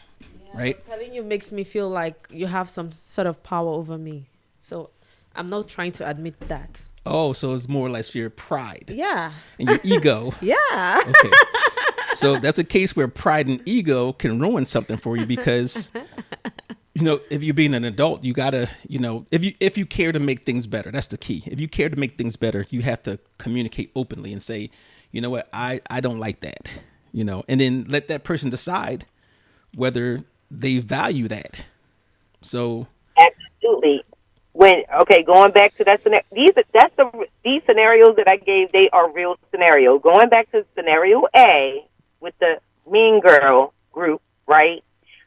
right? Telling you makes me feel like you have some sort of power over me. So I'm not trying to admit that. Oh, so it's more or less your pride Yeah. and your ego. Yeah. Okay. So that's a case where pride and ego can ruin something for you, because if you're being an adult, you gotta, if you care to make things better, that's the key. If you care to make things better, you have to communicate openly and say, you know what, I don't like that, and then let that person decide whether they value that. So Absolutely. Going back to that scenario, these scenarios that I gave, they are real scenarios. Going back to scenario A with the mean girl group, right?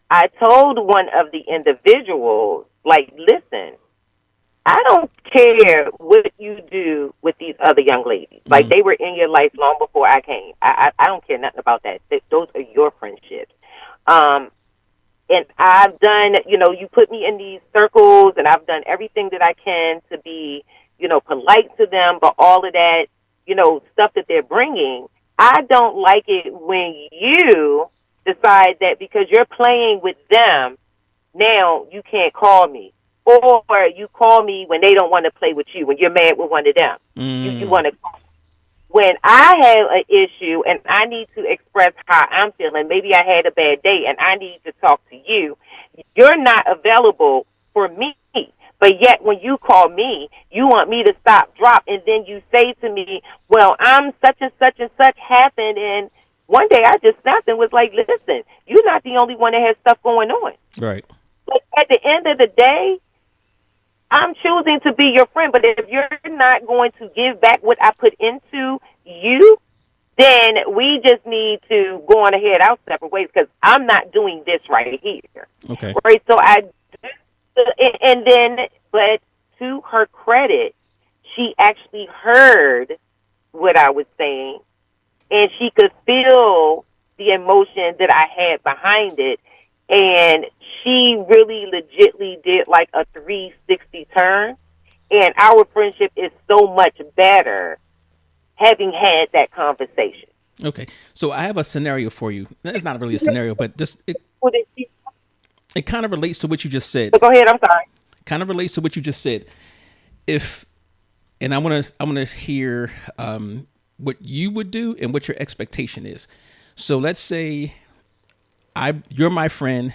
I told one of the individuals, like, listen, I don't care what you do with these other young ladies. Like, they were in your life long before I came. I don't care nothing about that. Those are your friendships. And I've done, you put me in these circles, and I've done everything that I can to be, polite to them, but all of that, stuff that they're bringing, I don't like it when you decide that because you're playing with them, now you can't call me. Or you call me when they don't want to play with you, when you're mad with one of them. You want to call. When I have an issue and I need to express how I'm feeling, maybe I had a bad day and I need to talk to you, you're not available for me. But yet when you call me, you want me to stop, drop, and then you say to me, well, I'm such and such and such happened. And one day I just snapped and was like, listen, you're not the only one that has stuff going on. right. But at the end of the day, I'm choosing to be your friend, but if you're not going to give back what I put into you, then we just need to go on ahead our separate ways, because I'm not doing this right here. Okay. Right? So and then, but to her credit, she actually heard what I was saying, and she could feel the emotion that I had behind it. And she really legitly did like a 360 turn. And our friendship is so much better having had that conversation. Okay. So I have a scenario for you. It's not really a scenario, but just it kind of relates to what you just said. Go ahead. I'm sorry. Kind of relates to what you just said. And I want to hear what you would do and what your expectation is. So let's say you're my friend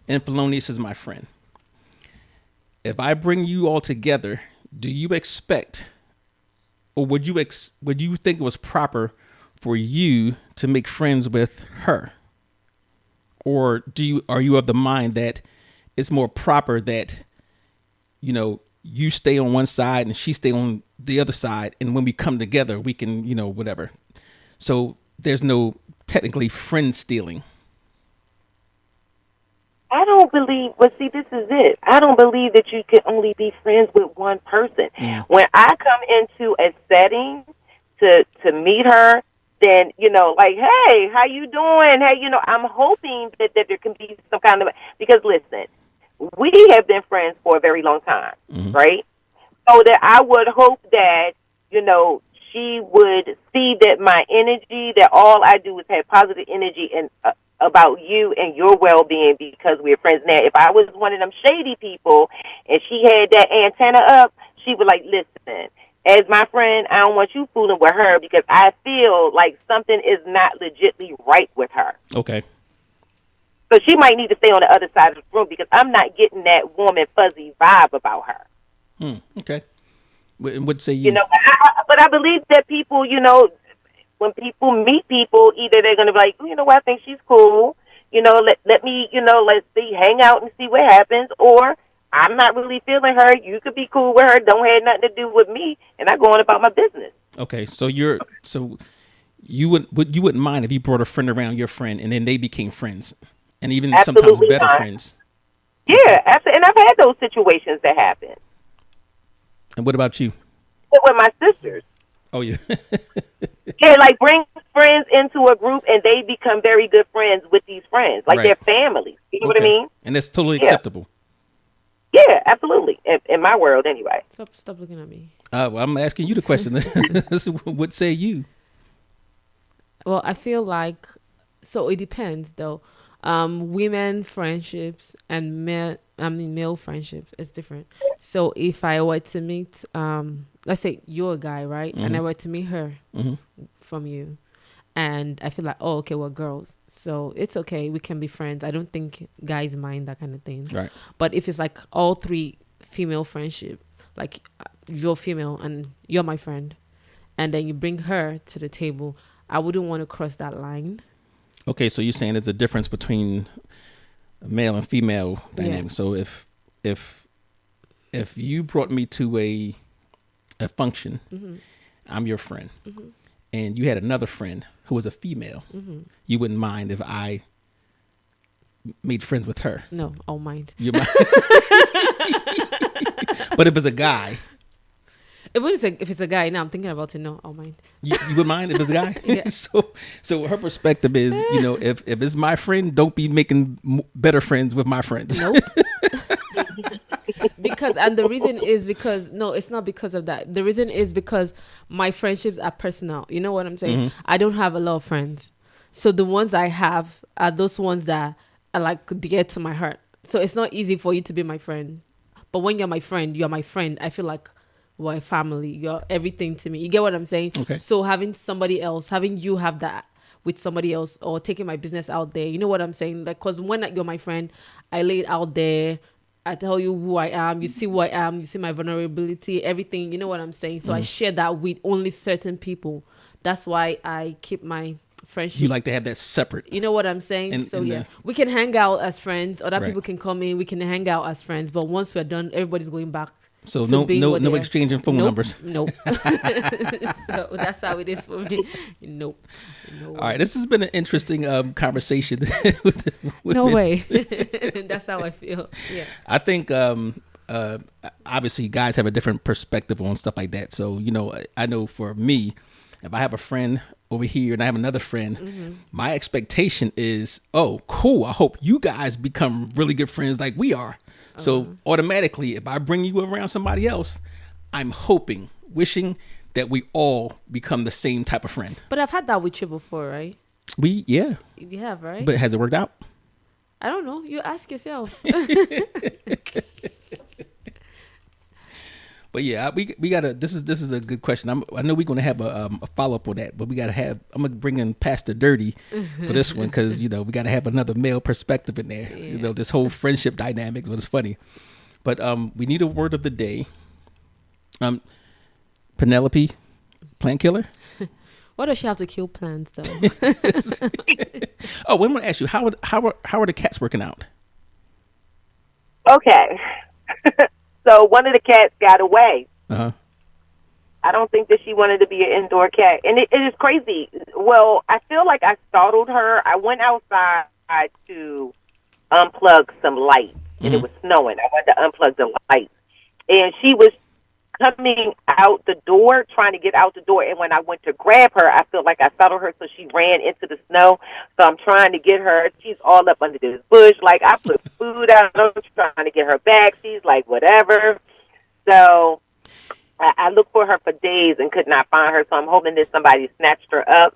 and Polonius is my friend. If I bring you all together, do you expect, or would you think it was proper for you to make friends with her? Or are you of the mind that it's more proper that, you stay on one side and she stay on the other side, and when we come together, we can, whatever. So there's no technically friend stealing. I don't believe, well, see, this is it. I don't believe that you can only be friends with one person. When I come into a setting to meet her, then, like, hey, how you doing? Hey, I'm hoping that there can be some kind of, because listen, we have been friends for a very long time, right? So that I would hope that, she would see that my energy, that all I do is have positive energy and about you and your well-being, because we're friends. Now, if I was one of them shady people and she had that antenna up, she would like, listen, as my friend, I don't want you fooling with her, because I feel like something is not legitly right with her. Okay. So she might need to stay on the other side of the room, because I'm not getting that warm and fuzzy vibe about her. Okay. What say You you? know, but I believe that people, when people meet people, either they're going to be like, you know what, I think she's cool. Let me, let's see, hang out and see what happens. Or I'm not really feeling her. You could be cool with her. Don't have nothing to do with me. And I go on about my business. Okay, so you wouldn't mind if you brought a friend around your friend and then they became friends, and even sometimes Absolutely better not. friends. Okay. Yeah, and I've had those situations that happen. And what about you? But with my sisters. Oh yeah. Yeah, like bring friends into a group and they become very good friends with these friends. Like Right. they're families. You know what I Okay. mean? And that's totally Yeah. acceptable. Yeah, absolutely. In my world, anyway. Stop looking at me. Well, I'm asking you the question. What say you? Well, I feel like, so it depends though. Women friendships and male friendships is different. So if I were to meet, let's say you're a guy, right? And I were to meet her from you, and I feel like, oh, okay, we're girls, so it's okay, we can be friends. I don't think guys mind that kind of thing. Right. But if it's like all three female friendship, like you're female and you're my friend, and then you bring her to the table, I wouldn't want to cross that line. Okay, so you're saying there's a difference between male and female dynamic. Yeah. So if you brought me to a function, I'm your friend, and you had another friend who was a female, you wouldn't mind if I made friends with her. No, I'll mind. You mind? But if it's a guy, If it's a guy, now I'm thinking about it. No, I'll mind. you would mind if it's a guy. Yeah. So her perspective is, if it's my friend, don't be making better friends with my friends. Nope. And the reason is because, no, it's not because of that. The reason is because my friendships are personal. You know what I'm saying? I don't have a lot of friends. So the ones I have are those ones that are like dear to my heart. So it's not easy for you to be my friend. But when you're my friend, I feel like we're a family. You're everything to me. You get what I'm saying? Okay. So having you have that with somebody else, or taking my business out there, you know what I'm saying? Like, because when you're my friend, I lay it out there. I tell you who I am. You see who I am. You see my vulnerability, everything. You know what I'm saying? So I share that with only certain people. That's why I keep my friendship. You like to have that separate. You know what I'm saying? And- So and yeah, the- we can hang out as friends. Other Right. people can come in. We can hang out as friends. But once we're done, everybody's going back. So to no being no what no they are. exchanging phone Nope, numbers. Nope. So that's how it is for me. Nope. No All right, this has been an interesting conversation. with No me. way. That's how I feel. Yeah. I think obviously guys have a different perspective on stuff like that. So I know for me, if I have a friend over here and I have another friend, my expectation is, oh, cool. I hope you guys become really good friends like we are. So automatically, if I bring you around somebody else, I'm wishing that we all become the same type of friend. But I've had that with you before, right? Yeah. You have, right? But has it worked out? I don't know. You ask yourself. But yeah, we gotta. This is a good question. I know we're gonna have a follow up on that, but we gotta have. I'm gonna bring in Pastor Dirty for this one because we gotta have another male perspective in there. Yeah. This whole friendship dynamics, but it's funny. But we need a word of the day. Penelope, plant killer. Why does she have to kill plants though? Oh, I'm gonna ask you how are the cats working out? Okay. So one of the cats got away. Uh-huh. I don't think that she wanted to be an indoor cat. And it is crazy. Well, I feel like I startled her. I went outside to unplug some lights, and it was snowing. I went to unplug the lights. And she was coming out the door, trying to get out the door. And when I went to grab her, I felt like I startled her, so she ran into the snow. So I'm trying to get her. She's all up under this bush. Like, I put food out. I'm trying to get her back. She's like, whatever. So I looked for her for days and could not find her. So I'm hoping that somebody snatched her up.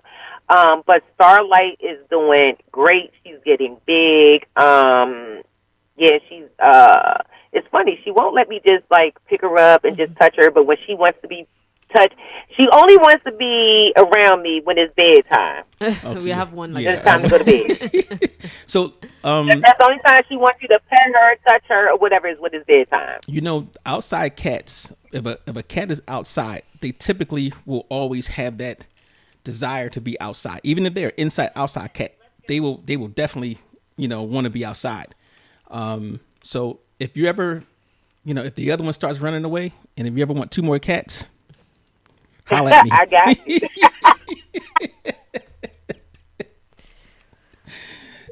But Starlight is doing great. She's getting big. Yeah, she's it's funny, she won't let me just like pick her up and just touch her, but when she wants to be touch. She only wants to be around me when it's bedtime. We have one like It's time to go to bed. So, That's the only time she wants you to pet her, touch her, or whatever is when it's bedtime. you know, outside cats, if a cat is outside, they typically will always have that desire to be outside. Even if they're outside cat, they will definitely, want to be outside. So if you ever, if the other one starts running away, and if you ever want 2 more cats, holla at me. I got you.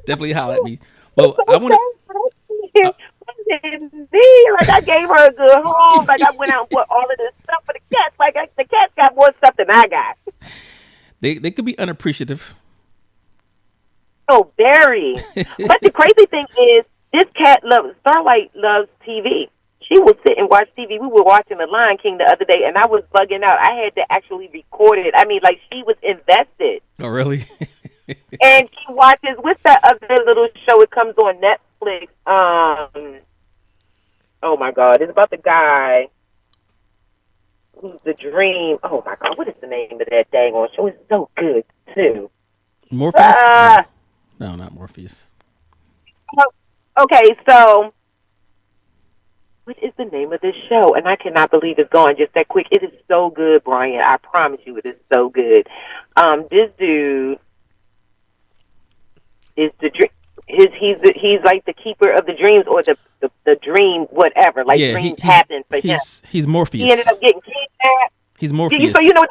Definitely holla at me. Well, I want to. Like I gave her a good home. Like I went out and bought all of this stuff for the cats. Like the cats got more stuff than I got. They could be unappreciative. Oh, very. But the crazy thing is, this cat Starlight loves TV. She will sit and watch TV. We were watching The Lion King the other day, and I was bugging out. I had to actually record it. I mean, like, she was invested. Oh, really? And she watches, what's that other little show? It comes on Netflix. Oh, my God. It's about the guy who's the dream. Oh, my God. What is the name of that dang on show? It's so good, too. Morpheus? No, not Morpheus. Okay, so what is the name of this show? And I cannot believe it's gone just that quick. It is so good, Brian. I promise you, it is so good. This dude is he's like the keeper of the dreams, or the dream whatever. Like dreams happen for him. He's Morpheus. He ended up getting kidnapped. He's Morpheus. So you know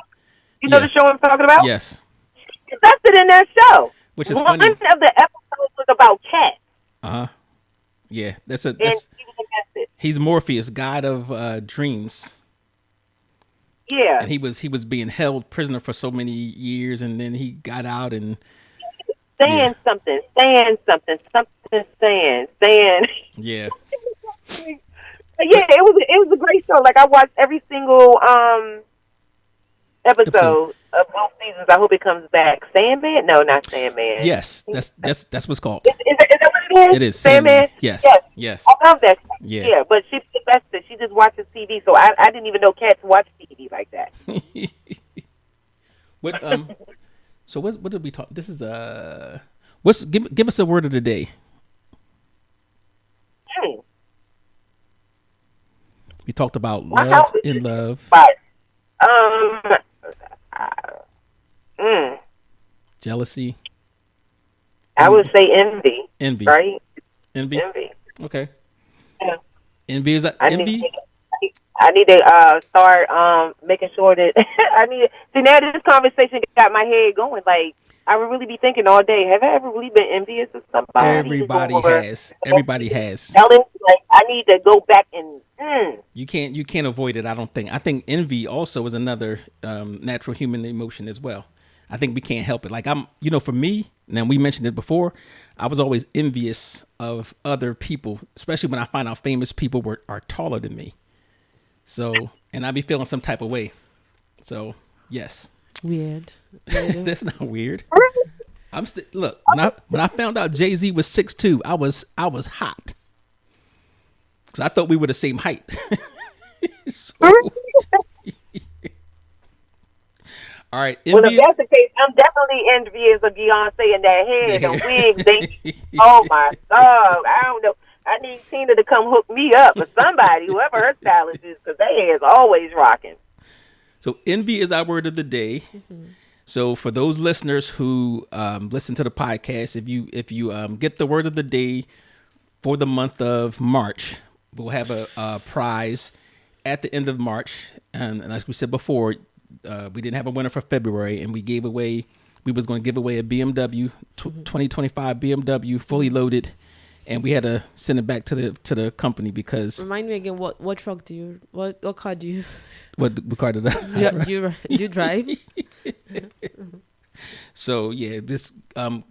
the show I'm talking about? Yes. He invested in that show. Which is One funny. of the episodes was about cats. Yeah, And he was invested. he's Morpheus, god of dreams. Yeah. And he was being held prisoner for so many years, and then he got out and saying. Yeah. Yeah, it was a great show. Like I watched every single episode of both seasons. I hope it comes back. Sandman? No, not Sandman. Yes, that's what it's called. Is that what it is? It is Sandman. Yes. I love that. Yeah. But she's invested. She just watches TV, so I didn't even know cats watch TV like that. What So what did we talk? This is give us a word of the day. We talked about love, in love, jealousy. I would say envy. Envy. Right? Envy. Okay. Yeah. Envy is that envy? I need to start making sure that see now this conversation got my head going. Like I would really be thinking all day, have I ever really been envious of somebody? Everybody has. Like I need to go back and You can't avoid it, I don't think. I think envy also is another natural human emotion as well. I think we can't help it. Like for me, now we mentioned it before, I was always envious of other people, especially when I find out famous people are taller than me. So, and I'd be feeling some type of way. So, yes. Weird. That's not weird. I'm still look, when I found out Jay-Z was 6'2", I was hot. Cuz I thought we were the same height. So, all right. Well, if that's the case, I'm definitely envious of Beyonce and that hair, the wigs. Oh my God, I don't know. I need Tina to come hook me up or somebody, whoever her stylist is, because their hair is always rocking. So envy is our word of the day. Mm-hmm. So for those listeners who listen to the podcast, if you get the word of the day for the month of March, we'll have a prize at the end of March. And as we said before, we didn't have a winner for February, and we was going to give away a BMW 2025 BMW fully loaded. And we had to send it back to the company because. Remind me again, what truck do you, what car do you? What car did I drive? Do you drive? So yeah, this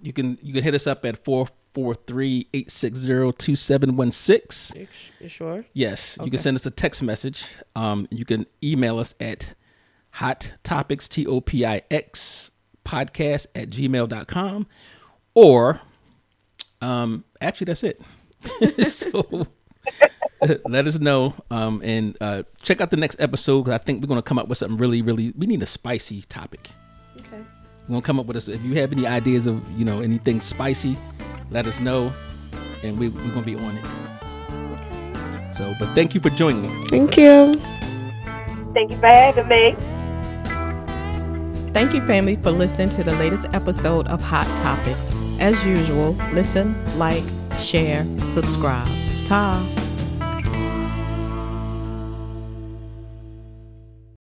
you can hit us up at 443-860-2716. You sure? Yes, Okay. You can send us a text message. You can email us at hottopics podcast@gmail.com, or actually that's it. So let us know. And check out the next episode, because I think we're going to come up with something really, really. We need a spicy topic. Okay. We're going to come up with this. If you have any ideas of anything spicy, let us know, and we're going to be on it. So, but thank you for joining me. Thank you. Thank you for having me. Thank you, family, for listening to the latest episode of Hot Topics. As usual, listen, like, share, subscribe. Ta.